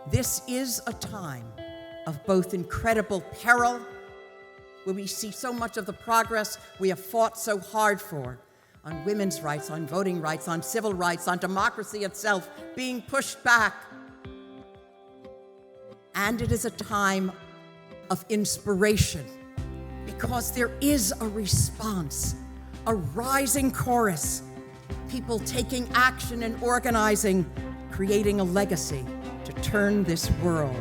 This is a time of both incredible peril, where we see so much of the progress we have fought so hard for, on women's rights, on voting rights, on civil rights, on democracy itself, being pushed back. And it is a time of inspiration, because there is a response, a rising chorus, people taking action and organizing, creating a legacy to turn this world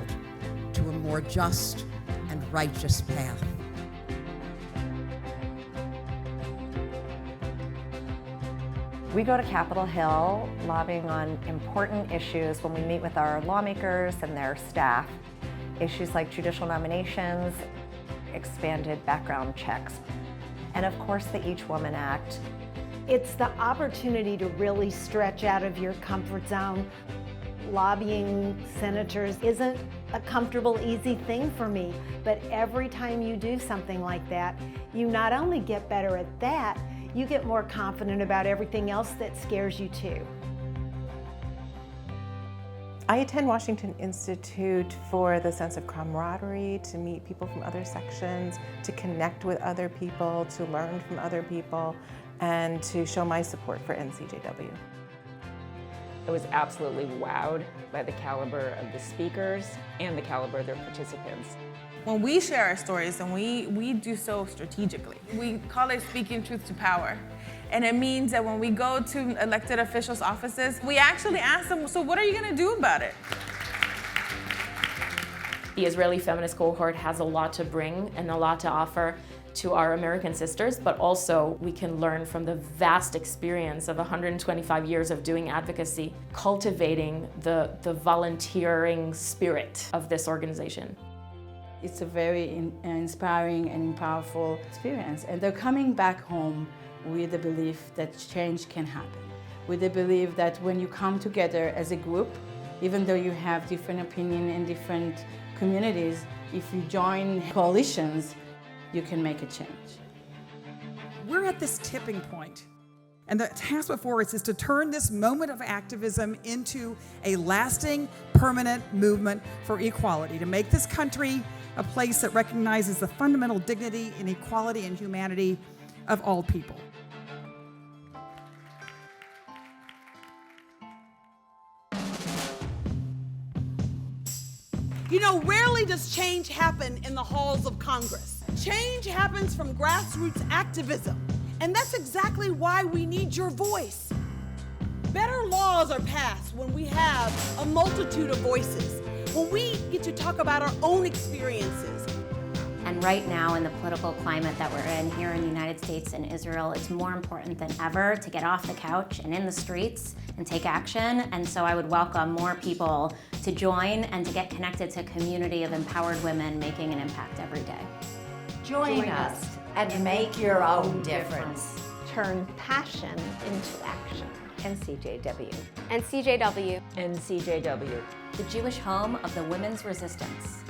to a more just and righteous path. We go to Capitol Hill lobbying on important issues when we meet with our lawmakers and their staff. Issues like judicial nominations, expanded background checks, and of course the Each Woman Act. It's the opportunity to really stretch out of your comfort zone. Lobbying senators isn't a comfortable, easy thing for me, but every time you do something like that, you not only get better at that, you get more confident about everything else that scares you too. I attend Washington Institute for the sense of camaraderie, to meet people from other sections, to connect with other people, to learn from other people, and to show my support for NCJW. I was absolutely wowed by the caliber of the speakers and the caliber of their participants. When we share our stories, and we do so strategically. We call it speaking truth to power. And it means that when we go to elected officials' offices, we actually ask them, so what are you going to do about it? The Israeli feminist cohort has a lot to bring and a lot to offer to our American sisters, but also we can learn from the vast experience of 125 years of doing advocacy, cultivating the volunteering spirit of this organization. It's a very inspiring and powerful experience, and they're coming back home with the belief that change can happen, with the belief that when you come together as a group, even though you have different opinions in different communities, if you join coalitions, you can make a change. We're at this tipping point, and the task before us is to turn this moment of activism into a lasting, permanent movement for equality, to make this country a place that recognizes the fundamental dignity and equality and humanity of all people. You know, rarely does change happen in the halls of Congress. Change happens from grassroots activism, and that's exactly why we need your voice. Better laws are passed when we have a multitude of voices, when we get to talk about our own experiences. And right now, in the political climate that we're in here in the United States and Israel, it's more important than ever to get off the couch and in the streets and take action. And so I would welcome more people to join and to get connected to a community of empowered women making an impact every day. Join us and make your own difference. Turn passion into action. NCJW. NCJW. NCJW. The Jewish home of the women's resistance.